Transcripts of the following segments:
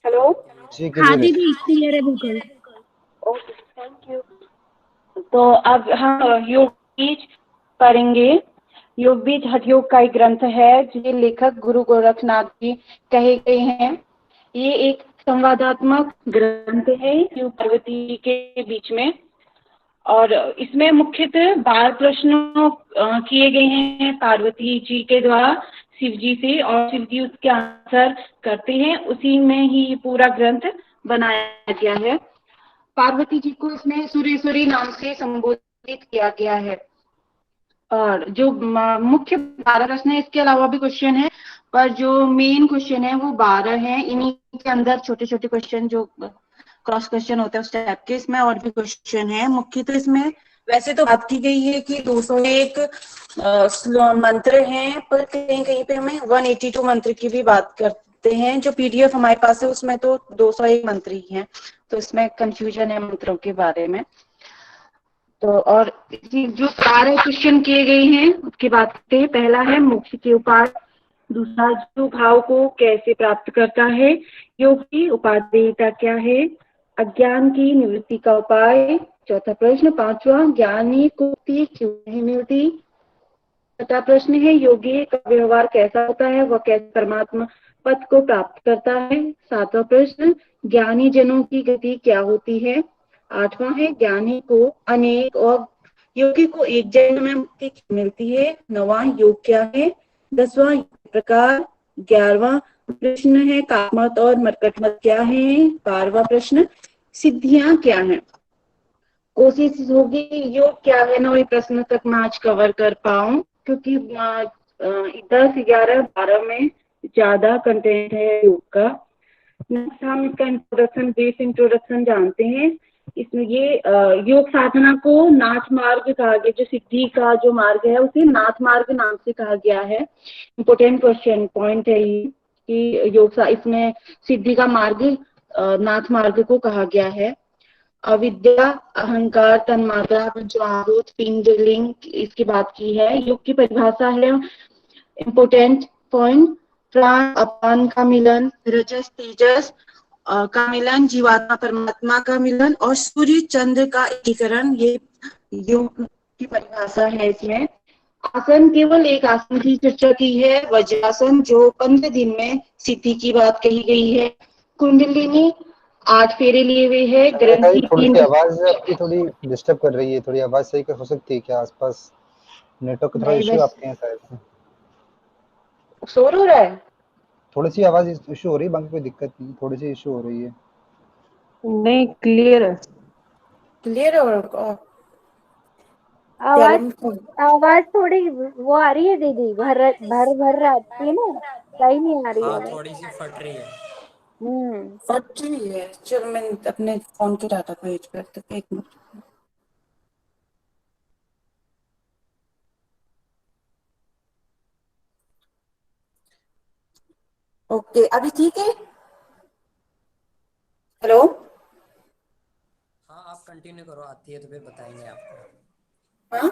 Hello. जी हाँ clear है। दीदी, क्लियर है बिल्कुल। Okay, thank you. तो अब हम योग बीज पढ़ेंगे। योग बीज हठ योग का एक ग्रंथ है जिसे लेखक गुरु गोरखनाथ जी कहे गए हैं। ये एक संवादात्मक ग्रंथ है शिव पार्वती जी के बीच में। और इसमें मुख्यतः 12 प्रश्न किए गए हैं पार्वती जी के द्वारा शिव जी से, और शिव जी उसके आंसर करते हैं। उसी में ही ये पूरा ग्रंथ बनाया गया है। पार्वती जी को इसमें सुरेश्वरी नाम से संबोधित किया गया है। और जो मुख्य 12 प्रश्न है, इसके अलावा भी क्वेश्चन है, पर जो मेन क्वेश्चन है वो 12 हैं। इन्हीं के अंदर छोटे छोटे क्वेश्चन जो क्रॉस क्वेश्चन होते हैं उस टाइप के इसमें और भी क्वेश्चन है। मुख्य तो इसमें वैसे तो बात की गई है कि 201 मंत्र हैं, पर कहीं कहीं पे हमें 182 मंत्र की भी बात करते हैं। जो पीडीएफ हमारे पास है उसमें तो 201 मंत्र ही हैं, तो इसमें कंफ्यूजन है मंत्रों के बारे में। तो और जो 12 क्वेश्चन किए गए हैं उसकी बात करते हैं। पहला है मोक्ष के उपाय। दूसरा, जो भाव को कैसे प्राप्त करता है। योग की उपादेयता क्या है। अज्ञान की निवृत्ति का उपाय। चौथा प्रश्न। पांचवा, ज्ञानी को मुक्ति क्यों नहीं मिलती। छठा प्रश्न है, योगी का व्यवहार कैसा होता है, वह कैसे परमात्मा पद को प्राप्त करता है। सातवां प्रश्न, ज्ञानी जनों की गति क्या होती है। आठवां है, ज्ञानी को अनेक और योगी को एक जन्म में मुक्ति क्यों मिलती है। नौवां, योग क्या है। 10वां, प्रकार। 11वां प्रश्न है, कामत और मरकटमत क्या है। 12वां प्रश्न, सिद्धियां क्या है। कोशिश होगी योग क्या है 9 प्रश्न तक मैं आज कवर कर पाऊं, क्योंकि 10, 11, 12 में ज्यादा कंटेंट है योग का। नेक्स्ट हम इसका इंट्रोडक्शन, बेस इंट्रोडक्शन जानते हैं। इसमें ये योग साधना को नाथ मार्ग कहा गया। जो सिद्धि का जो मार्ग है उसे नाथ मार्ग नाम से कहा गया है। इम्पोर्टेंट क्वेश्चन पॉइंट है ये कि इसमें सिद्धि का मार्ग नाथ मार्ग को कहा गया है। अविद्या, अहंकार, तन्मात्रा, पंचमहाभूत, पिंड, लिंग, इसकी बात की है। योग की परिभाषा है, इम्पोर्टेंट पॉइंट, प्राण अपान का मिलन, रजस तेजस का मिलन, जीवात्मा परमात्मा का मिलन और सूर्य चंद्र का एकीकरण, ये योग की परिभाषा है। इसमें आसन, केवल एक आसन की चर्चा की है, वज्रासन, जो 15 दिन में सिद्धि की बात कही गई है। कुंडलिनी, 8 फेरे लिए हुए है। रेखा जी ग्रंथि, थोड़ी 3। सी आवाज आपकी थोड़ी डिस्टर्ब कर रही है, थोड़ी आवाज सही हो सकती है क्या? आसपास नेटवर्क का थोड़ा नहीं, इश्यू बस आपके यहाँ शायद से। शोर हो रहा है। थोड़ी सी आवाज इश्यू हो रही है, बाकी कोई दिक्कत नहीं, थोड़ी सी इश्यू हो रही है। नहीं, क्लियर है। क्लियर और आवाज आवाज थोड़ी वो आ रही है दीदी, भर भर भर आती है ना, सही नहीं आ रही है हाँ, आवाज। थोड़ी सी फट रही है। फट रही है। चलो मैं अपने फोन के डाटा को यूज करते हैं, एक मिनट। ओके, अभी ठीक है। हेलो। हाँ, आप कंटिन्यू करो, आती है तो फिर बताएंगे आपको। हाँ,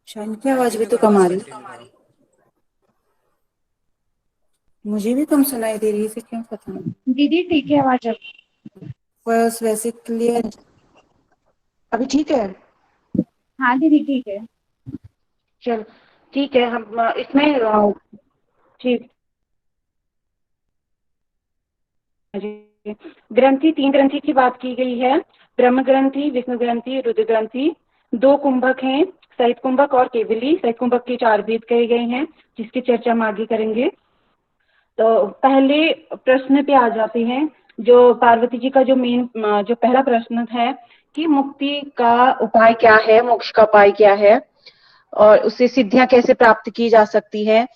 शायद की आवाज भी कंटिन्यू तो करो, कम आप आ रही है। कंटिन्यू करो। मुझे भी कम सुनाई दे रही है, फिर क्यों पता नहीं। दीदी ठीक है आवाज अब। बस वैसे क्लियर। अभी ठीक है। हाँ दीदी ठीक है। चल ठीक है। हम इसमें ठीक, ग्रंथि, 3 ग्रंथि की बात की गई है। ब्रह्म ग्रंथि, विष्णु ग्रंथि, रुद्र ग्रंथि। 2 कुंभक हैं, सहित कुंभक और केवली। सहित कुंभक के 4 भेद कहे गए हैं, जिसकी चर्चा हम आगे करेंगे। तो पहले प्रश्न पे आ जाते हैं। जो पार्वती जी का जो मेन जो पहला प्रश्न है कि मुक्ति का उपाय क्या है, मोक्ष का उपाय क्या है, और उससे सिद्धियां कैसे प्राप्त की जा सकती है।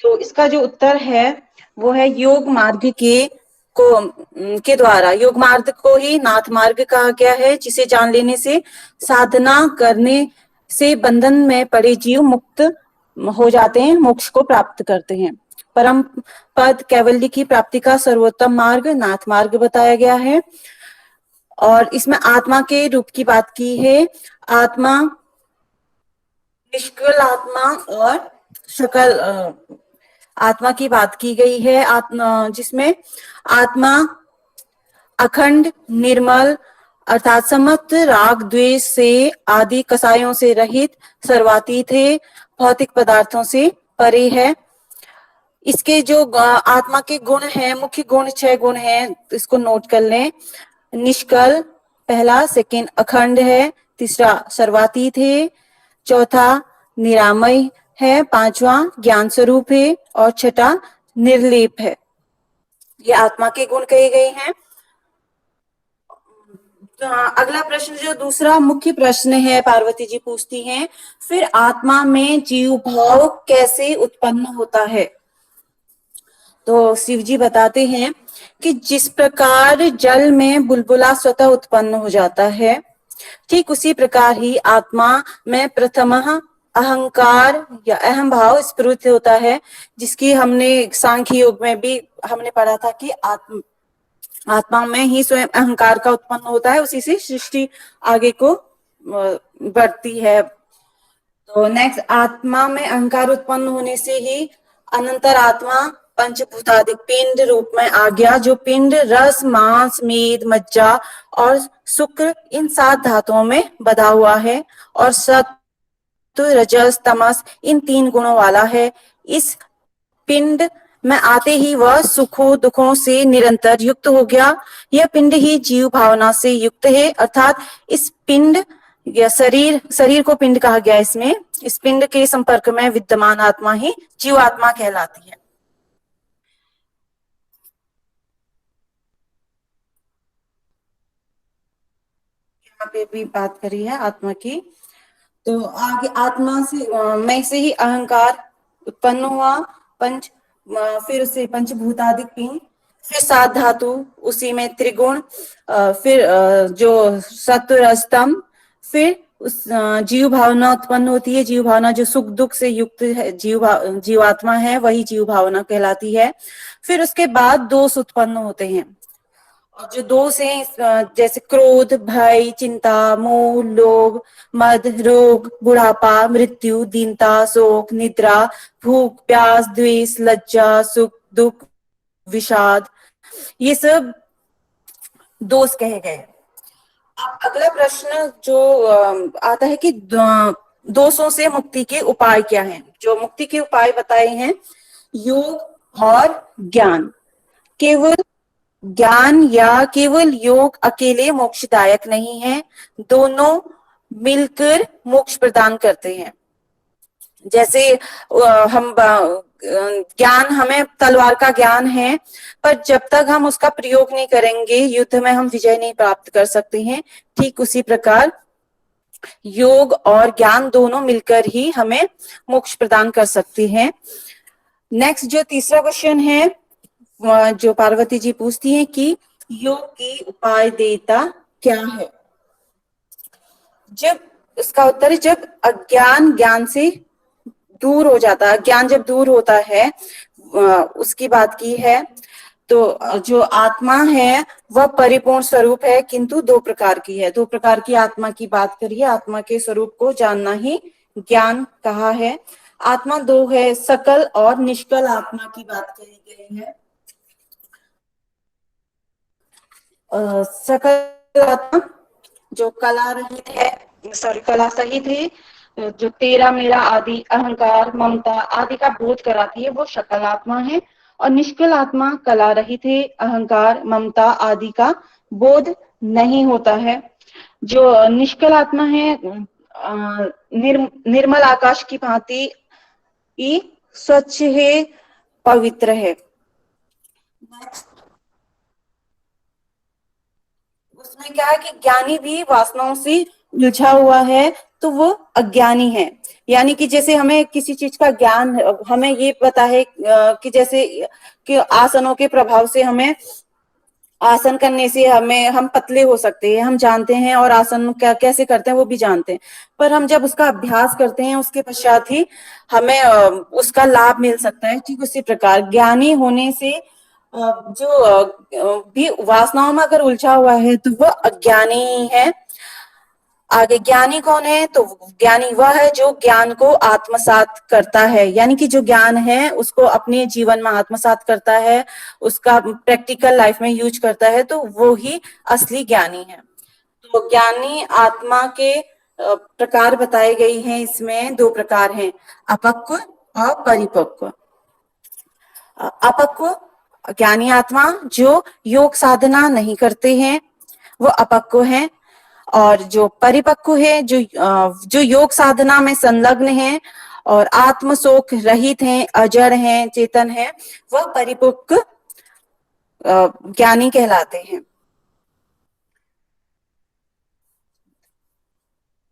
तो इसका जो उत्तर है वो है योग मार्ग के द्वारा। योग मार्ग को ही नाथ मार्ग कहा गया है, जिसे जान लेने से, साधना करने से बंधन में पड़े जीव मुक्त हो जाते हैं, मोक्ष को प्राप्त करते हैं। परम पद कैवल्य की प्राप्ति का सर्वोत्तम मार्ग नाथ मार्ग बताया गया है। और इसमें आत्मा के रूप की बात की है। आत्मा, निष्कल आत्मा और सकल आत्मा की बात की गई है, आत्मा जिसमें आत्मा अखंड निर्मल अर्थात समस्त राग द्वेष से आदि कसायों से रहित सर्वातीत है, भौतिक पदार्थों से परे है। इसके जो आत्मा के गुण हैं, मुख्य गुण 6 गुण हैं, इसको नोट कर लें। निष्कल पहला, सेकंड अखंड है, तीसरा सर्वातीत है, चौथा निरामय है, पांचवा ज्ञान स्वरूप है और छठा निर्लेप है। ये आत्मा के गुण कहे गए हैं। तो अगला प्रश्न जो दूसरा मुख्य प्रश्न है, पार्वती जी पूछती हैं, फिर आत्मा में जीव भाव कैसे उत्पन्न होता है? तो शिव जी बताते हैं कि जिस प्रकार जल में बुलबुला स्वतः उत्पन्न हो जाता है, ठीक उसी प्रकार ही आत्मा में प्रथमः अहंकार या अहम भाव स्फुरित होता है, जिसकी हमने सांख्य योग में भी हमने पढ़ा था कि आत्मा में ही स्वयं अहंकार का उत्पन्न होता है, उसी से सृष्टि आगे को बढ़ती है। तो नेक्स्ट, आत्मा में अहंकार उत्पन्न होने से ही अनंतर आत्मा पंचभूतादिक पिंड रूप में आ गया, जो पिंड रस मांस मेद मज्जा और शुक्र इन 7 धातुओं में बधा हुआ है और सत्व रजस तमस इन 3 गुणों वाला है। इस पिंड में आते ही वह सुखों दुखों से निरंतर युक्त हो गया। यह पिंड ही जीव भावना से युक्त है, अर्थात इस पिंड या शरीर को पिंड कहा गया। इसमें इस पिंड के संपर्क में विद्यमान आत्मा ही जीव आत्मा कहलाती है। यहाँ पे भी बात करी है आत्मा की। तो आगे आत्मा से मैं से ही अहंकार उत्पन्न हुआ, फिर उससे पंचभूतादिक पिंड, फिर 7 धातु, उसी में त्रिगुण, फिर जो सत्व रजतम, फिर उस जीव भावना उत्पन्न होती है। जीव भावना जो सुख दुख से युक्त है, जीवात्मा है, वही जीव भावना कहलाती है। फिर उसके बाद दोष उत्पन्न होते हैं, और जो दोष है जैसे क्रोध, भय, चिंता, मोह, लोभ, मद, रोग, बुढ़ापा, मृत्यु, दीनता, शोक, निद्रा, भूख, प्यास, द्वेष, लज्जा, सुख, दुख, विषाद, ये सब दोष कहे गए। अब अगला प्रश्न जो आता है कि दोषों से मुक्ति के उपाय क्या हैं? जो मुक्ति के उपाय बताए हैं, योग और ज्ञान। केवल ज्ञान या केवल योग अकेले मोक्षदायक नहीं है, दोनों मिलकर मोक्ष प्रदान करते हैं। जैसे हम ज्ञान, हमें तलवार का ज्ञान है, पर जब तक हम उसका प्रयोग नहीं करेंगे, युद्ध में हम विजय नहीं प्राप्त कर सकते हैं। ठीक उसी प्रकार योग और ज्ञान दोनों मिलकर ही हमें मोक्ष प्रदान कर सकते हैं। नेक्स्ट जो तीसरा क्वेश्चन है, जो पार्वती जी पूछती हैं कि योग की उपाय देता क्या है? जब इसका उत्तर है, जब अज्ञान ज्ञान से दूर हो जाता है, ज्ञान जब दूर होता है, उसकी बात की है। तो जो आत्मा है वह परिपूर्ण स्वरूप है, किंतु 2 प्रकार की है। 2 प्रकार की आत्मा की बात करिए। आत्मा के स्वरूप को जानना ही ज्ञान कहा है। आत्मा 2 है, सकल और निष्कल आत्मा की बात कही गई है। सकल आत्मा जो कला रहित है, कला सहित है, जो तेरा मेरा आदि अहंकार ममता आदि का बोध कराती है, वो सकल आत्मा है। और निष्कल आत्मा कला रहित है, अहंकार ममता आदि का बोध नहीं होता है। जो निष्कल आत्मा है निर्मल आकाश की भांति स्वच्छ है, पवित्र है। उसमें क्या है कि ज्ञानी भी वासनाओं से उलझा हुआ है, तो वो अज्ञानी है। यानी कि जैसे हमें किसी चीज का ज्ञान, हमें ये पता है कि जैसे कि आसनों के प्रभाव से हमें आसन करने से हम पतले हो सकते हैं, हम जानते हैं, और आसन क्या कैसे करते हैं वो भी जानते हैं। पर हम जब उसका अभ्यास करते हैं, उसके पश्चात ही हमें उसका लाभ मिल सकता है। ठीक उसी प्रकार ज्ञानी होने से जो भी वासनाओं में अगर उलझा हुआ है, तो वह अज्ञानी ही है। आगे ज्ञानी कौन है? तो ज्ञानी वह है जो ज्ञान को आत्मसात करता है, यानी कि जो ज्ञान है उसको अपने जीवन में आत्मसात करता है, उसका प्रैक्टिकल लाइफ में यूज करता है, तो वो ही असली ज्ञानी है। तो ज्ञानी आत्मा के प्रकार बताए गए हैं, इसमें 2 प्रकार हैं, अपक्व और परिपक्व। अपक्व ज्ञानी आत्मा जो योग साधना नहीं करते हैं वो अपक्व हैं, और जो परिपक्व है जो योग साधना में संलग्न है और आत्मशोक रहित हैं, अजड़ हैं, चेतन हैं, वह परिपक्व ज्ञानी कहलाते हैं।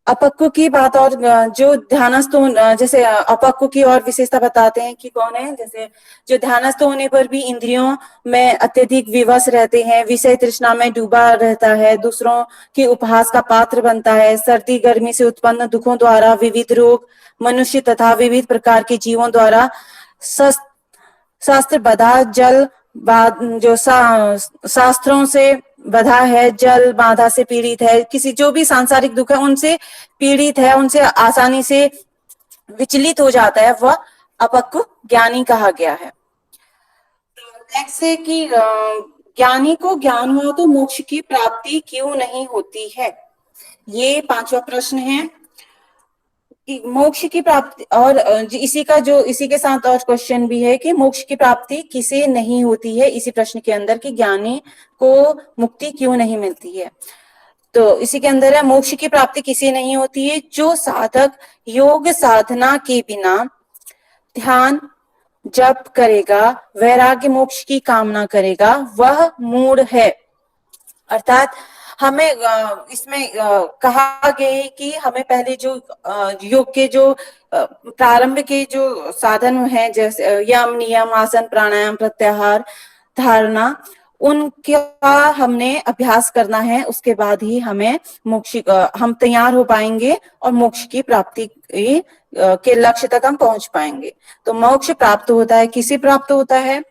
अपक्व की बात और जो ध्यानस्थ जैसे अपक्व की और विशेषता बताते हैं कि कौन है, जैसे जो ध्यानस्थ होने पर भी इंद्रियों में अत्यधिक विवश रहते हैं, विषय तृष्णा में डूबा रहता है, दूसरों के उपहास का पात्र बनता है, सर्दी गर्मी से उत्पन्न दुखों द्वारा, विविध रोग, मनुष्य तथा विविध प्रकार के जीवों द्वारा शास्त्र बधा जल जो शास्त्रों से बधा है, जल बाधा से पीड़ित है, किसी जो भी सांसारिक दुख है उनसे पीड़ित है, उनसे आसानी से विचलित हो जाता है, वह अपक्व ज्ञानी कहा गया है। नेक्स्ट है कि ज्ञानी को ज्ञान हुआ तो मोक्ष की प्राप्ति क्यों नहीं होती है? ये 5वां प्रश्न है कि मोक्ष की प्राप्ति, और इसी के साथ और क्वेश्चन भी है कि मोक्ष की प्राप्ति किसे नहीं होती है, इसी प्रश्न के अंदर कि ज्ञानी को मुक्ति क्यों नहीं मिलती है। तो इसी के अंदर है मोक्ष की प्राप्ति किसे नहीं होती है? जो साधक योग साधना के बिना ध्यान जप करेगा, वैराग्य मोक्ष की कामना करेगा, वह मूढ़ है। अर्थात हमें इसमें कहा गया है कि हमें पहले जो योग के जो प्रारंभ के जो साधन हैं, जैसे यम नियम आसन प्राणायाम प्रत्याहार धारणा, उनका हमने अभ्यास करना है, उसके बाद ही हमें मोक्ष हम तैयार हो पाएंगे और मोक्ष की प्राप्ति के लक्ष्य तक हम पहुंच पाएंगे। तो मोक्ष प्राप्त होता है, किसे प्राप्त होता है?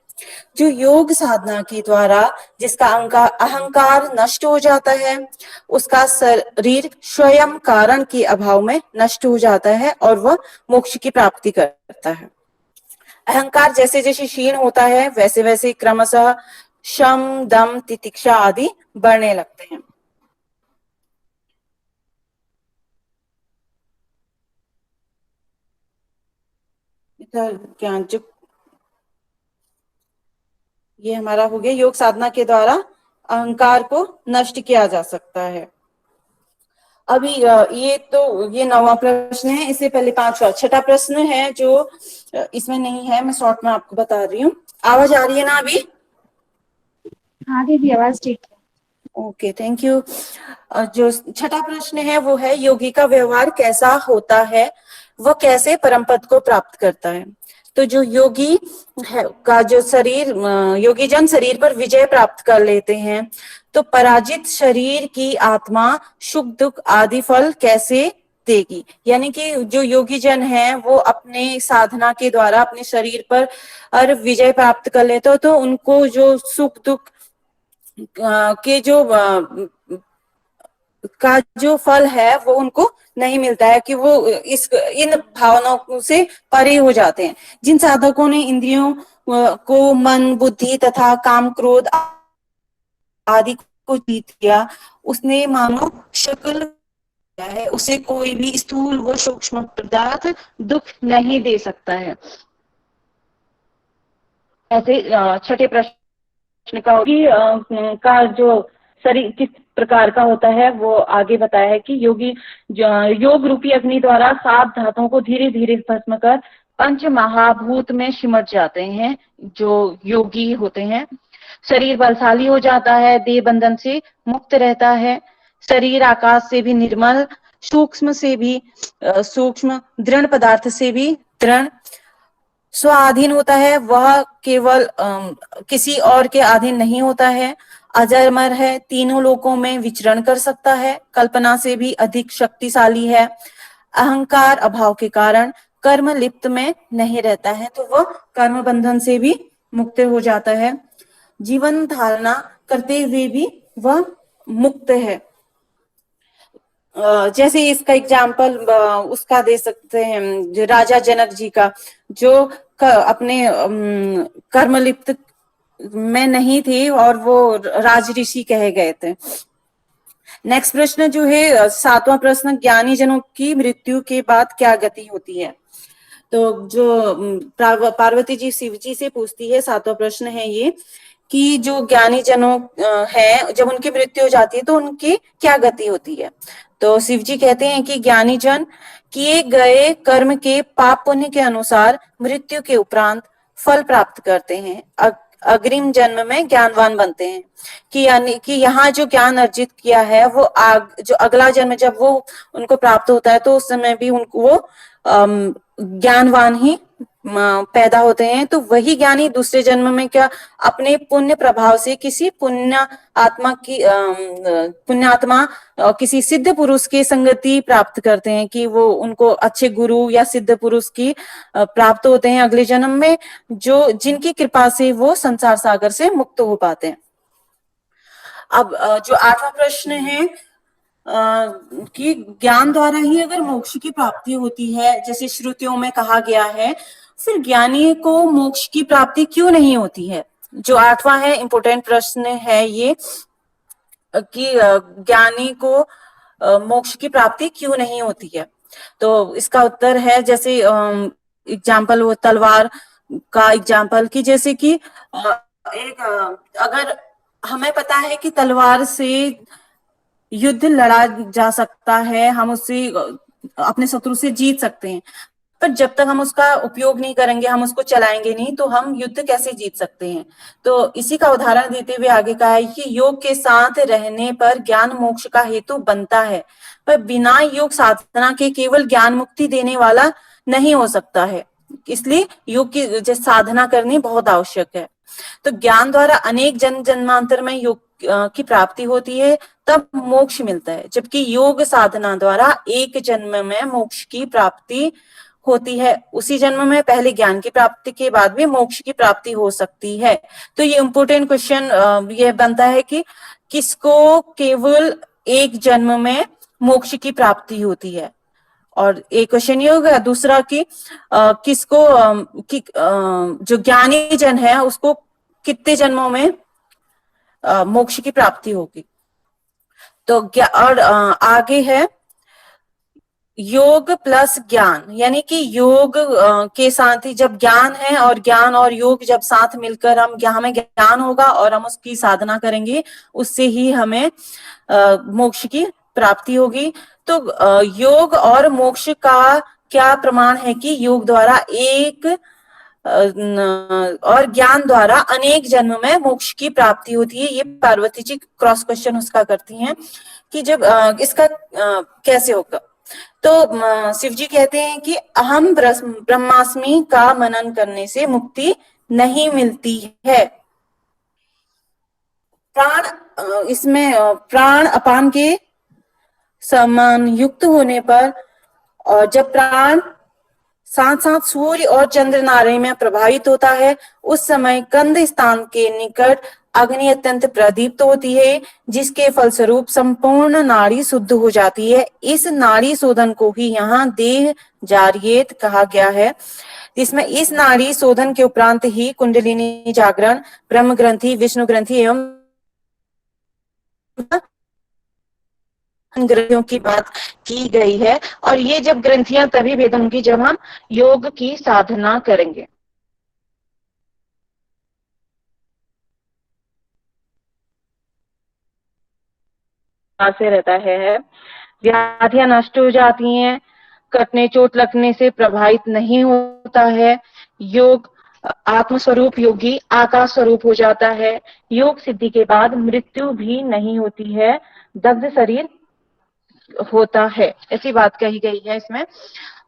जो योग साधना के द्वारा जिसका अहंकार नष्ट हो जाता है, उसका शरीर स्वयं कारण के अभाव में नष्ट हो जाता है और वह मोक्ष की प्राप्ति करता है। अहंकार जैसे जैसे क्षीण होता है वैसे वैसे क्रमशः शम दम तितिक्षा आदि बढ़ने लगते हैं। ज्ञान जो ये हमारा हो गया, योग साधना के द्वारा अहंकार को नष्ट किया जा सकता है। अभी ये 9वां प्रश्न है, इससे पहले 5वां 6ठा प्रश्न है जो इसमें नहीं है, मैं शॉर्ट में आपको बता रही हूँ। आवाज आ रही है ना अभी? हाँ दीदी आवाज ठीक है। Okay, thank you. जो 6ठा प्रश्न है वो है योगी का व्यवहार कैसा होता है, वह कैसे परम पद को प्राप्त करता है। तो जो योगी है का जो शरीर, योगी जन शरीर पर विजय प्राप्त कर लेते हैं, तो पराजित शरीर की आत्मा सुख दुख आदि फल कैसे देगी? यानी कि जो योगी जन है वो अपने साधना के द्वारा अपने शरीर पर विजय प्राप्त कर लेते हो, तो उनको जो सुख दुख के का जो फल है वो उनको नहीं मिलता है, कि वो इन भावनाओं से परे हो जाते हैं। जिन साधकों ने इंद्रियों को, मन बुद्धि तथा काम क्रोध आदि को जीत लिया, उसने मानो शकल है, उसे कोई भी स्थूल व सूक्ष्म पदार्थ दुख नहीं दे सकता है। ऐसे 6ठे प्रश्न का जो शरीर किस प्रकार का होता है वो आगे बताया है कि योग रूपी अग्नि द्वारा 7 धातुओं को धीरे धीरे भस्म कर पंच महाभूत में सिमट जाते हैं जो योगी होते हैं। शरीर बलशाली हो जाता है, देह बंधन से मुक्त रहता है, शरीर आकाश से भी निर्मल, सूक्ष्म से भी सूक्ष्म, दृढ़ पदार्थ से भी दृढ़, स्वाधीन होता है, वह केवल किसी और के अधीन नहीं होता है, अजरमर है, तीनों लोकों में विचरण कर सकता है, कल्पना से भी अधिक शक्तिशाली है, अहंकार अभाव के कारण कर्म लिप्त में नहीं रहता है, तो वह कर्म बंधन से भी मुक्त हो जाता है, जीवन धारणा करते हुए भी वह मुक्त है। जैसे इसका एग्जाम्पल उसका दे सकते हैं, जो राजा जनक जी का, जो अपने कर्मलिप्त में नहीं थे और वो राज ऋषि कहे गए थे। नेक्स्ट प्रश्न जो है 7वां प्रश्न, ज्ञानी जनों की मृत्यु के बाद क्या गति होती है। तो जो पार्वती जी शिव जी से पूछती है, 7वां प्रश्न है ये कि जो ज्ञानी जनों हैं, जब उनकी मृत्यु हो जाती है तो उनकी क्या गति होती है। तो शिव जी कहते हैं कि ज्ञानी जन किए गए कर्म के पाप पुण्य के अनुसार मृत्यु के उपरांत फल प्राप्त करते हैं, अग्रिम जन्म में ज्ञानवान बनते हैं। कि यानी कि यहाँ जो ज्ञान अर्जित किया है वो जो अगला जन्म जब वो उनको प्राप्त होता है तो उस समय भी उनको वो ज्ञानवान ही पैदा होते हैं। तो वही ज्ञानी दूसरे जन्म में क्या अपने पुण्य प्रभाव से किसी पुण्यात्मा किसी सिद्ध पुरुष की संगति प्राप्त करते हैं, कि वो उनको अच्छे गुरु या सिद्ध पुरुष की प्राप्त होते हैं अगले जन्म में, जो जिनकी कृपा से वो संसार सागर से मुक्त हो पाते हैं। अब जो 8वां प्रश्न है कि ज्ञान द्वारा ही अगर मोक्ष की प्राप्ति होती है, जैसे श्रुतियों में कहा गया है, फिर ज्ञानी को मोक्ष की प्राप्ति क्यों नहीं होती है। जो 8वां है, इंपोर्टेंट प्रश्न है ये कि ज्ञानी को मोक्ष की प्राप्ति क्यों नहीं होती है। तो इसका उत्तर है, जैसे एग्जाम्पल वो तलवार का एग्जाम्पल, कि जैसे कि अगर हमें पता है कि तलवार से युद्ध लड़ा जा सकता है, हम उससे अपने शत्रु से जीत सकते हैं, पर जब तक हम उसका उपयोग नहीं करेंगे, हम उसको चलाएंगे नहीं, तो हम युद्ध कैसे जीत सकते हैं। तो इसी का उदाहरण देते हुए आगे कहा है कि योग के साथ रहने पर ज्ञान मोक्ष का हेतु बनता है, पर बिना योग साधना के केवल ज्ञान मुक्ति देने वाला नहीं हो सकता है। इसलिए योग की साधना करनी बहुत आवश्यक है। तो ज्ञान द्वारा अनेक जन्म जन्मांतर में योग की प्राप्ति होती है, तब मोक्ष मिलता है, जबकि योग साधना द्वारा एक जन्म में मोक्ष की प्राप्ति होती है। उसी जन्म में पहले ज्ञान की प्राप्ति के बाद भी मोक्ष की प्राप्ति हो सकती है। तो ये इम्पोर्टेंट क्वेश्चन ये बनता है कि किसको केवल एक जन्म में मोक्ष की प्राप्ति होती है, और एक क्वेश्चन ये होगा दूसरा कि किसको जो ज्ञानी जन है उसको कितने जन्मों में मोक्ष की प्राप्ति होगी। तो और आगे है योग प्लस ज्ञान, यानी कि योग के साथ ही जब ज्ञान है और ज्ञान और योग जब साथ मिलकर हमें ज्ञान होगा और हम उसकी साधना करेंगे, उससे ही हमें मोक्ष की प्राप्ति होगी। तो योग और मोक्ष का क्या प्रमाण है कि योग द्वारा एक और ज्ञान द्वारा अनेक जन्म में मोक्ष की प्राप्ति होती है। ये पार्वती जी क्रॉस क्वेश्चन उसका करती हैं कि जब इसका कैसे होगा। तो शिव जी कहते हैं कि अहम ब्रह्मास्मि का मनन करने से मुक्ति नहीं मिलती है। प्राण इसमें प्राण अपान के समान युक्त होने पर, और जब प्राण साथ साथ सूर्य और चंद्र नारायण में प्रभावित होता है, उस समय कंद स्थान के निकट अग्नि अत्यंत प्रदीप्त होती है, जिसके फलस्वरूप संपूर्ण नाड़ी शुद्ध हो जाती है। इस नाड़ी शोधन को ही यहाँ देह जारियेत कहा गया है, जिसमें इस नाड़ी शोधन के उपरांत ही कुंडलिनी जागरण, ब्रह्म ग्रंथि, विष्णु ग्रंथि एवं ग्रंथियों की बात की गई है। और ये जब ग्रंथियां तभी भेद होंगी जब हम योग की साधना करेंगे। से रहता है, व्याधियां नष्ट हो जाती हैं, कटने चोट लगने से प्रभावित नहीं होता है, योग आत्मस्वरूप योगी आकाश स्वरूप हो जाता है, योग सिद्धि के बाद मृत्यु भी नहीं होती है, दग्ध शरीर होता है, ऐसी बात कही गई है इसमें।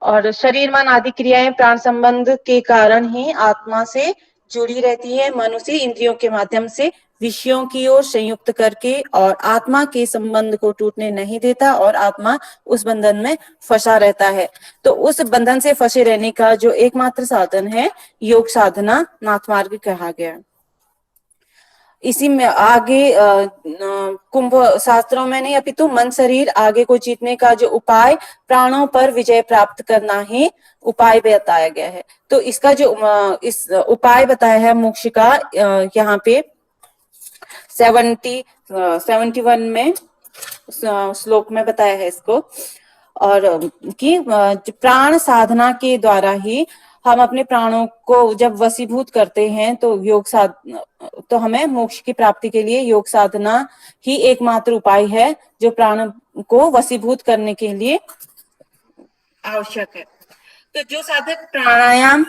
और शरीर मन आदि क्रियाएं प्राण संबंध के कारण ही आत्मा से जुड़ी रहती है। मनुष्य इंद्रियों के माध्यम से विषयों की ओर संयुक्त करके और आत्मा के संबंध को टूटने नहीं देता, और आत्मा उस बंधन में फंसा रहता है। तो उस बंधन से फंसे रहने का जो एकमात्र साधन है योग साधना, नाथ मार्ग कहा गया। इसी में आगे कुंभ शास्त्रों में नहीं अपितु मन शरीर आगे को जीतने का जो उपाय प्राणों पर विजय प्राप्त करना ही उपाय बताया गया है। तो इसका जो इस उपाय बताया है मोक्ष का यहाँ पे 71 में श्लोक में बताया है इसको। और कि प्राण साधना के द्वारा ही हम अपने प्राणों को जब वशीभूत करते हैं तो हमें मोक्ष की प्राप्ति के लिए योग साधना ही एकमात्र उपाय है जो प्राण को वशीभूत करने के लिए आवश्यक है। तो जो साधक प्राणायाम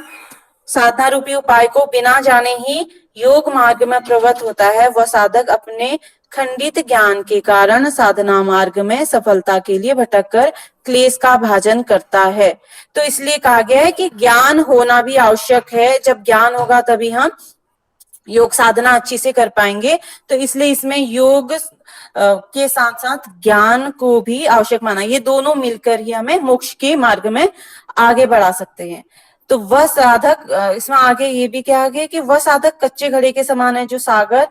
साधना रूपी उपाय को बिना जाने ही योग मार्ग में प्रवृत्त होता है, वह साधक अपने खंडित ज्ञान के कारण साधना मार्ग में सफलता के लिए भटककर क्लेश का भाजन करता है। तो इसलिए कहा गया है कि ज्ञान होना भी आवश्यक है। जब ज्ञान होगा तभी हम योग साधना अच्छी से कर पाएंगे। तो इसलिए इसमें योग के साथ साथ ज्ञान को भी आवश्यक माना। ये दोनों मिलकर ही हमें मोक्ष के मार्ग में आगे बढ़ा सकते हैं। तो वह साधक इसमें आगे ये भी कहा गया कि वह साधक कच्चे घड़े के समान है जो सागर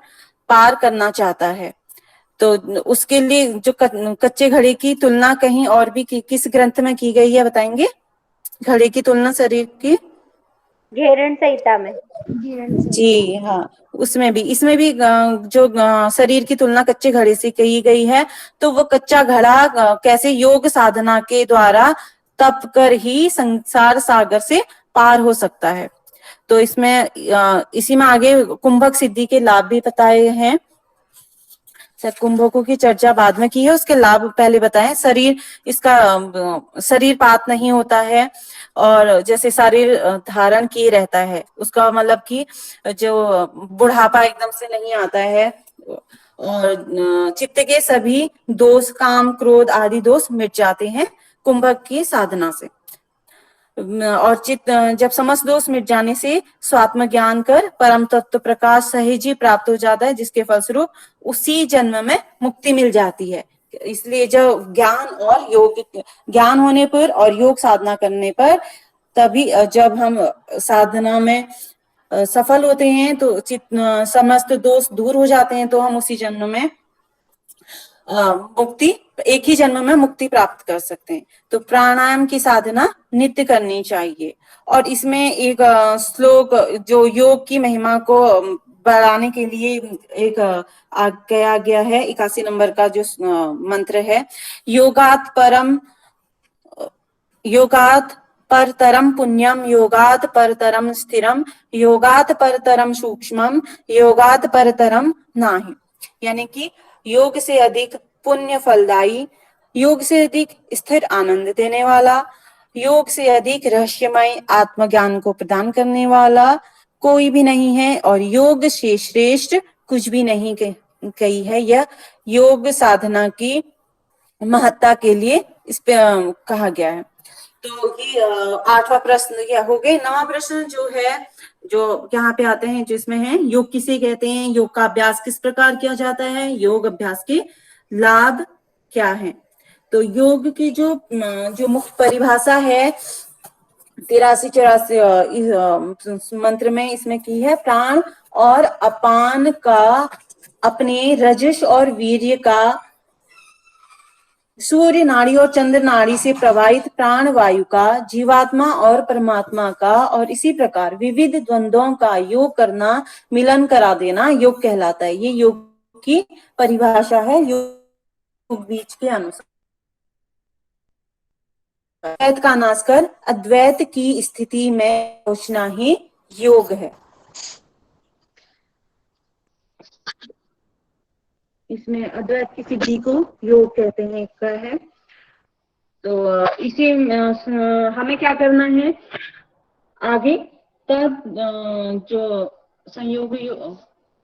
पार करना चाहता है। तो उसके लिए जो कच्चे घड़े की तुलना कहीं और भी किस ग्रंथ में की गई है बताएंगे? घड़े की तुलना शरीर की घेरण संहिता में। जी हाँ, उसमें भी इसमें भी जो शरीर की तुलना कच्चे घड़े से की गई है। तो वो कच्चा घड़ा कैसे योग साधना के द्वारा तप कर ही संसार सागर से पार हो सकता है। तो इसमें इसी में आगे कुंभक सिद्धि के लाभ भी बताए हैं। कुंभकों की चर्चा बाद में की है, उसके लाभ पहले बताएं। शरीर पात नहीं होता है और जैसे शरीर धारण किए रहता है, उसका मतलब कि जो बुढ़ापा एकदम से नहीं आता है। और चित्त के सभी दोष काम क्रोध आदि दोष मिट जाते हैं कुंभक की साधना से। और चित्त जब समस्त दोष मिट जाने से स्वात्म ज्ञान कर परम तत्व प्रकाश सहज ही प्राप्त हो जाता है, जिसके फलस्वरूप उसी जन्म में मुक्ति मिल जाती है। इसलिए जब ज्ञान होने पर और योग साधना करने पर तभी जब हम साधना में सफल होते हैं तो समस्त दोष दूर हो जाते हैं, तो हम उसी जन्म में एक ही जन्म में मुक्ति प्राप्त कर सकते हैं। तो प्राणायाम की साधना नित्य करनी चाहिए। और इसमें एक श्लोक जो योग की महिमा को बढ़ाने के लिए एक कहा गया है, 81 नंबर का जो मंत्र है, योगात परतरम पुण्यम, योगात परतरम स्थिरम, योगात परतरम सूक्ष्मम, योगात परतरम नाही। यानी कि योग से अधिक पुण्य फलदायी, योग से अधिक स्थिर आनंद देने वाला, योग से अधिक रहस्यमय आत्मज्ञान को प्रदान करने वाला कोई भी नहीं है, और योग से श्रेष्ठ कुछ भी नहीं कही है। यह योग साधना की महत्ता के लिए इस पे कहा गया है। तो ये 8वां प्रश्न क्या हो गए। 9वां प्रश्न जो है, जो यहाँ पे आते हैं, जिसमें है योग किसे कहते हैं, योग का अभ्यास किस प्रकार किया जाता है, योग अभ्यास के लाभ क्या है। तो योग की जो मुख्य परिभाषा है 83-84 मंत्र में इसमें की है, प्राण और अपान का अपने रजस और वीर्य का सूर्य नाड़ी और चंद्र नाड़ी से प्रवाहित प्राण वायु का जीवात्मा और परमात्मा का और इसी प्रकार विविध द्वंद्वों का योग करना, मिलन करा देना योग कहलाता है। ये योग की परिभाषा है योग बीज के अनुसार। द्वैत का नाश कर अद्वैत की स्थिति में पहुंचना ही योग है। इसमें अद्वैत की सिद्धि को योग कहते हैं, इसका है। तो इसी हमें क्या करना है आगे, तब जो संयोग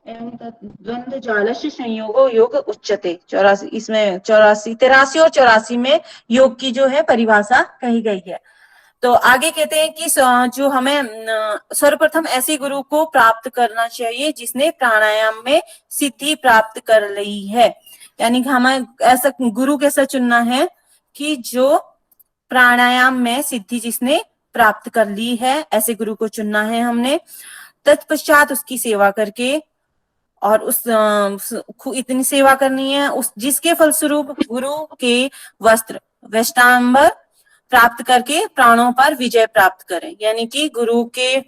द्वंद्व जालस्य संयोगो योग उच्यते। 83 इसमें 83 और 84 में योग की जो है परिभाषा कही गई है। तो आगे कहते हैं कि जो हमें सर्वप्रथम ऐसे गुरु को प्राप्त करना चाहिए जिसने प्राणायाम में सिद्धि प्राप्त कर ली है। यानी कि हमें ऐसा गुरु कैसा चुनना है कि जो प्राणायाम में सिद्धि जिसने प्राप्त कर ली है, ऐसे गुरु को चुनना है हमने। तत्पश्चात उसकी सेवा करके और इतनी सेवा करनी है उस जिसके फलस्वरूप गुरु के वस्त्र वैष्णांबर प्राप्त करके प्राणों पर विजय प्राप्त करें। यानी कि गुरु के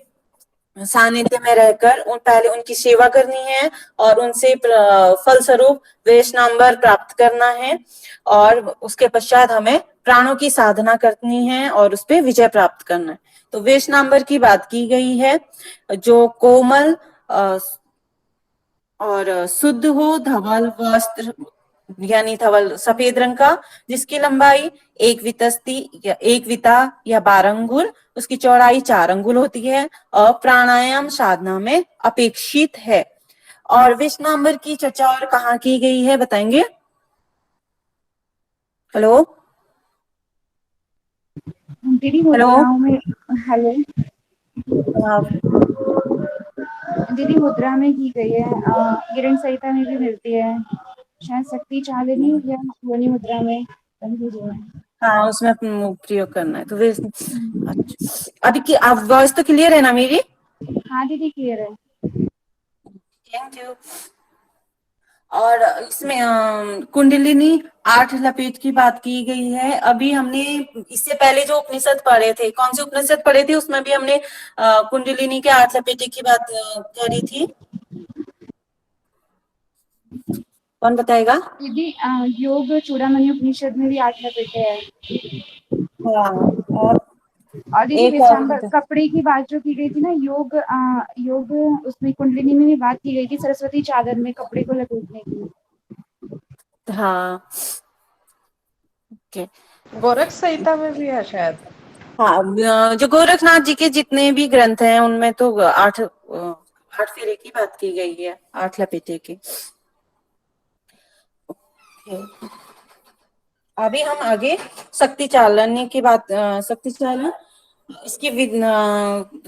सानिध्य में रहकर पहले उनकी सेवा करनी है और उनसे फलस्वरूप वैष्णंबर प्राप्त करना है, और उसके पश्चात हमें प्राणों की साधना करनी है और उस पर विजय प्राप्त करना है। तो वैष्णंबर की बात की गई है जो कोमल और शुद्ध हो, धवल वस्त्र यानी धवल सफेद रंग का, जिसकी लंबाई एक विता या 12 अंगुल, उसकी चौड़ाई 4 अंगुल होती है और प्राणायाम साधना में अपेक्षित है। और वैष्णंबर की चर्चा और कहाँ की गई है बताएंगे? हेलो दीदी हेलो मुद्राओं में, हेलो हाँ, दीदी मुद्रा में की गई है, गिरण संहिता में भी मिलती है, शायद शक्ति चालिनी या योनि मुद्रा में, कंफ्यूजन है। हाँ उसमें प्रयोग करना है। तो वे अच्छा, अभी की वॉइस तो क्लियर है ना मेरी? हाँ दीदी क्लियर है। Thank you. और इसमें कुंडलिनी 8 लपेट की बात की गई है। अभी हमने इससे पहले जो उपनिषद पढ़े थे, कौन से उपनिषद पढ़े थे, उसमें भी हमने कुंडलिनी के 8 लपेटे की बात करी थी। कौन बताएगा? दीदी योग चूड़ामणि उपनिषद में भी 8 लपेटे हैं। हाँ और दीदी एक विश्वाम्बर और कपड़े की बात जो की गई थी ना, योग उसमें कुंडलिनी में भी बात की गई थी सरस्वती चादर में कपड़े को लपेटने की। हाँ ओके। गोरख संहिता में भी है शायद। हाँ जो गोरखनाथ जी के जितने भी ग्रंथ हैं उनमें तो 8 फेरे की बात की गई है, 8 लपेटे की। अभी हम आगे शक्ति चालन की बात, शक्ति चालन इसकी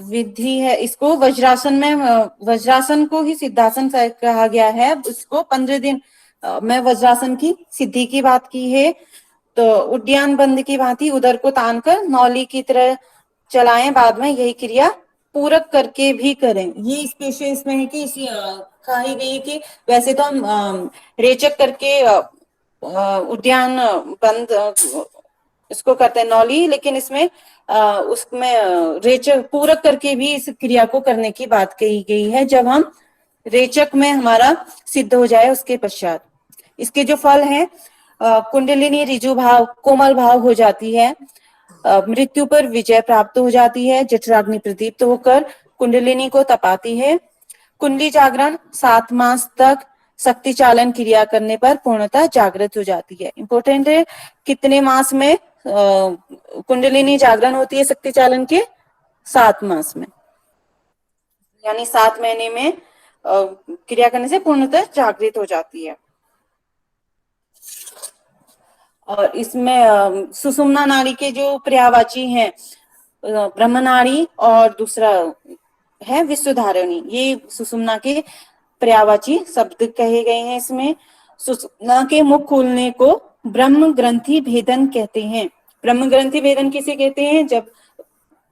विधि है। इसको वज्रासन में, वज्रासन को ही सिद्धासन कहा गया है। इसको 15 दिन में वज्रासन की सिद्धि की बात की है। तो उद्यान बंद की भांति उदर को तान कर नौली की तरह चलाएं, बाद में यही क्रिया पूरक करके भी करें। ये स्पेशल इसमें है कि इसी कही गई कि वैसे तो हम रेचक करके उद्यान बंद इसको करते हैं नौली, लेकिन इसमें उसमें रेचक पूरक करके भी इस क्रिया को करने की बात कही गई है, जब हम रेचक में हमारा सिद्ध हो जाए उसके पश्चात। इसके जो फल हैं, कुंडलिनी ऋजु भाव कोमल भाव हो जाती है, मृत्यु पर विजय प्राप्त हो जाती है, जठराग्नि प्रदीप्त होकर कुंडलिनी को तपाती है। कुंडली जागरण 7 मास तक शक्ति चालन क्रिया करने पर पूर्णतः जागृत हो जाती है। इंपॉर्टेंट है, कितने मास में कुंडलिनी जागरण होती है शक्ति चालन के? 7 मास में, यानी 7 महीने में क्रिया करने से पूर्णतः जागृत हो जाती है। और इसमें सुषुम्ना नाड़ी के जो पर्यायवाची हैं, ब्रह्म नाड़ी और दूसरा है विश्वधारिणी, ये सुषुम्ना के पर्यायवाची शब्द कहे गए हैं। इसमें सुषुम्ना के मुख खोलने को ब्रह्म ग्रंथि भेदन कहते हैं। ब्रह्म ग्रंथि भेदन किसे कहते हैं? जब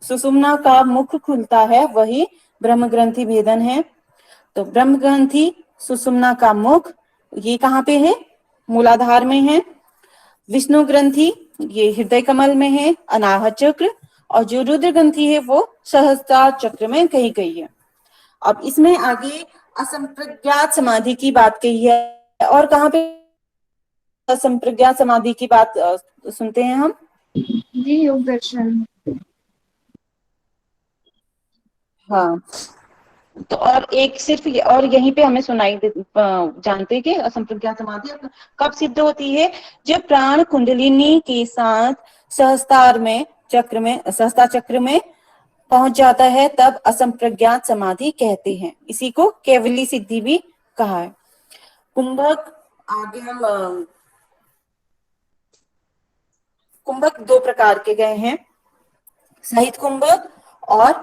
सुषुम्ना का मुख खुलता है वही ब्रह्म ग्रंथि भेदन है। तो ब्रह्म ग्रंथि सुषुम्ना का मुख, ये कहाँ पे है? मूलाधार में है। विष्णु ग्रंथि ये हृदय कमल में है, अनाहत चक्र, और जो रुद्र ग्रंथि है वो सहस्त्रार चक्र में कही गई है। अब इसमें आगे असंप्रज्ञात समाधि की बात कही है। और कहाँ पे असंप्रज्ञात समाधि की बात सुनते हैं हम? जी योग दर्शन। हाँ, तो और एक सिर्फ और यहीं पे हमें सुनाई जानते हैं कि असंप्रज्ञात समाधि कब सिद्ध होती है? जब प्राण कुंडलिनी के साथ सहस्त्र चक्र में पहुंच जाता है, तब असंप्रज्ञात समाधि कहते हैं। इसी को केवली सिद्धि भी कहा है। कुंभक, आगे हम कुंभक 2 प्रकार के गए हैं, सहित कुंभक और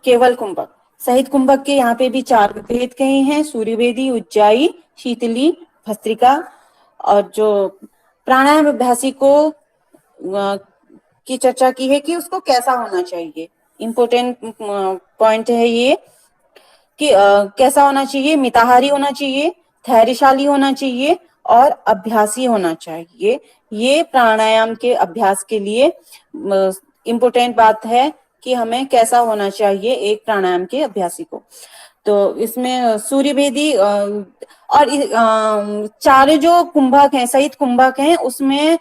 केवल कुंभक। सहित कुंभक के यहाँ पे भी 4 भेद कहे हैं, सूर्यवेदी, उज्जाई, शीतली, भस्त्रिका। और जो प्राणायाम अभ्यासी को की चर्चा की है कि उसको कैसा होना चाहिए। इंपोर्टेंट पॉइंट है ये कि कैसा होना चाहिए, मिताहारी होना चाहिए, धैर्यशाली होना चाहिए और अभ्यासी होना चाहिए। ये प्राणायाम के अभ्यास के लिए इम्पोर्टेंट बात है कि हमें कैसा होना चाहिए एक प्राणायाम के अभ्यासी को। तो इसमें सूर्य भेदी और चार जो कुंभक हैं, सहित कुंभक हैं, उसमें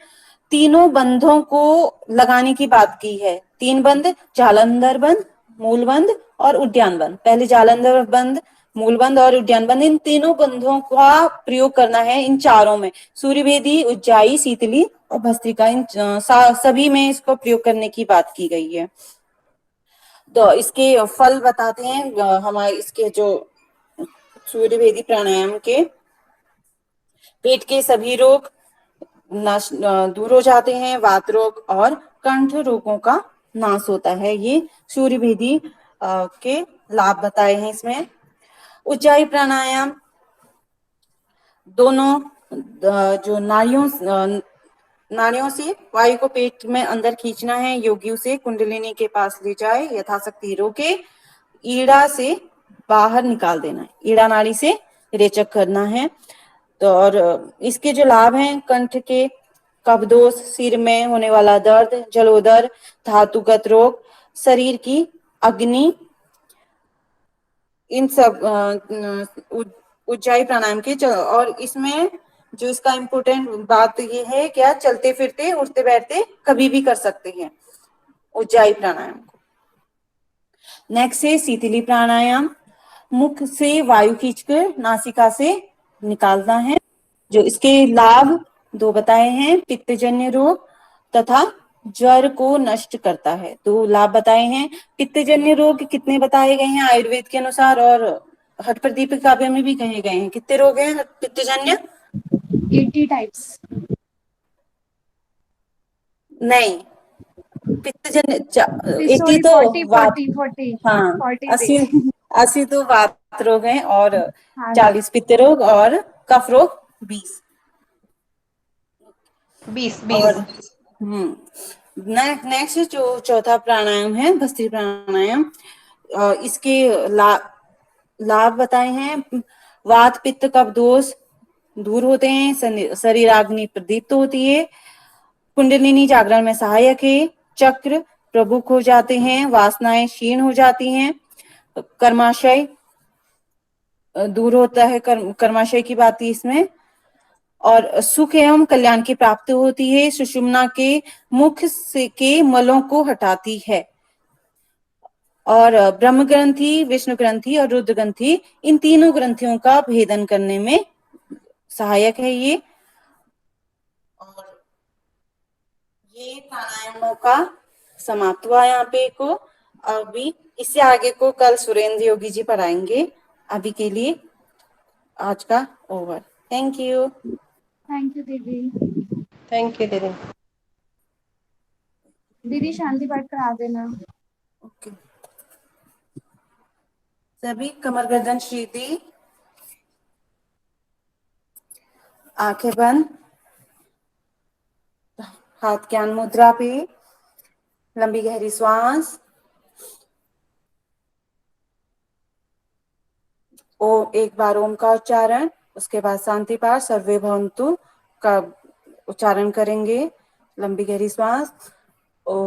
तीनों बंधों को लगाने की बात की है। 3 बंध, जालंधर बंध, मूल बंध और उद्यान बंध। पहले जालंधर बंध, मूल बंध और उद्यान बंध, इन तीनों बंधों का प्रयोग करना है इन चारों में। सूर्य भेदी, उज्जाई, शीतली और भस्त्रिका, इन सभी में इसको प्रयोग करने की बात की गई है। तो इसके फल बताते हैं हमारे इसके जो सूर्य भेदी प्राणायाम के। पेट के सभी रोग दूर हो जाते हैं, वात रोग और कंठ रोगों का नाश होता है। ये सूर्य भेदी के लाभ बताए हैं इसमें। उज्जाई प्राणायाम दोनों जो नाड़ियों से वायु को पेट में अंदर खींचना है, योगी उसे कुंडलिनी के पास ले जाए, यथाशक्ति रोके, ईड़ा से बाहर निकाल देना है, ईड़ा नाड़ी से रेचक करना है। तो और इसके जो लाभ हैं, कंठ के कफदोष, सिर में होने वाला दर्द, जलोदर, धातुगत रोग, शरीर की अग्नि, इन सब उज्जाई प्राणायाम के। और इसमें जो इसका इम्पोर्टेंट बात ये है, क्या चलते फिरते उठते बैठते कभी भी कर सकते हैं उज्जाई प्राणायाम को। नेक्स्ट है शीतली प्राणायाम। मुख से वायु खींचकर नासिका से निकालना है। जो इसके लाभ 2 बताए हैं, पित्तजन्य रोग तथा ज्वर को नष्ट करता है। 2 लाभ बताए हैं। पित्तजन्य रोग कितने बताए गए हैं आयुर्वेद के अनुसार, और हठ प्रदीप काव्य में भी कहे गए हैं। कितने रोग हैं पित्तजन्य? 80 टाइप्स। नहीं, पित्तजन्य 80 सॉरी, तो 40 वात, 40 40 हाँ 40 थे। 80 तो वात रोग हैं और हाँ 40 पित्त रोग और कफ रोग 20। 20 और नेक्स्ट जो चौथा प्राणायाम है भस्त्री प्राणायाम, इसके लाभ बताए हैं। वात पित्त कफ दोष दूर होते हैं, शरीराग्नि प्रदीप्त होती है, कुंडलिनी जागरण में सहायक है, चक्र प्रमुख हो जाते हैं, वासनाएं क्षीण हो जाती हैं, कर्माशय दूर होता है, कर्माशय की बात है इसमें, और सुख एवं कल्याण की प्राप्ति होती है। सुषुम्ना के मुख से के मलों को हटाती है, और ब्रह्म ग्रंथि, विष्णु ग्रंथि और रुद्र ग्रंथि, इन तीनों ग्रंथियों का भेदन करने में सहायक है ये। और ये प्राणायामों का समाप्त हुआ यहाँ पे को। अभी इससे आगे को कल सुरेंद्र योगी जी पढ़ाएंगे। अभी के लिए आज का over. Thank you. Thank you दीदी। थैंक यू दीदी। दीदी शांति पाठ करा देना। ओके, सभी कमर गर्दन सीधी, आंखें बंद, हाथ ज्ञान मुद्रा पे, लंबी गहरी श्वास, एक बार ओम का उच्चारण, उसके बाद शांति पाठ सर्वे भवन्तु का उच्चारण करेंगे। लंबी गहरी श्वास, ओ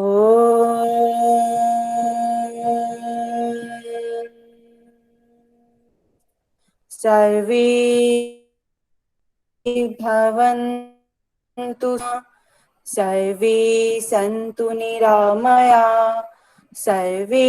सर्वे भवन्तु, सर्वे सन्तु निरामया, सर्वे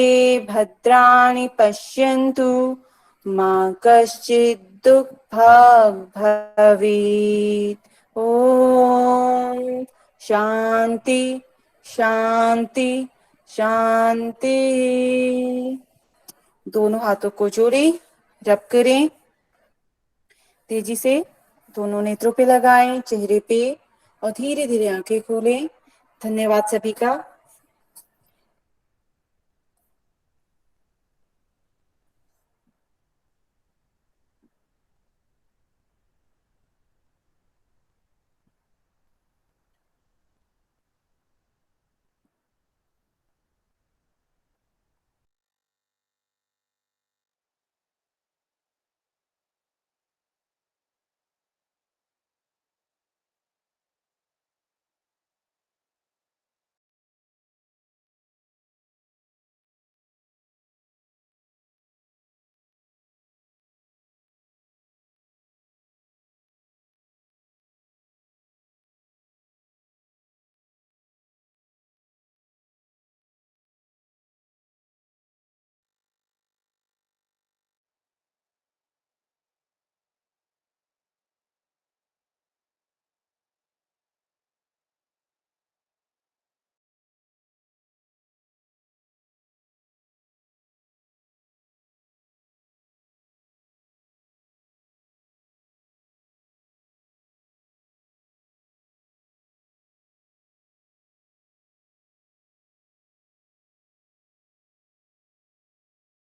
भद्राणि पश्यन्तु, मा कश्चित् दुःखभाग् भवेत्। ओम शांति शांति शांति। दोनों हाथों को जोड़ें, रब करें, तेजी से दोनों नेत्रों पे लगाएं, चेहरे पे, और धीरे धीरे आंखें खोलें। धन्यवाद सभी का।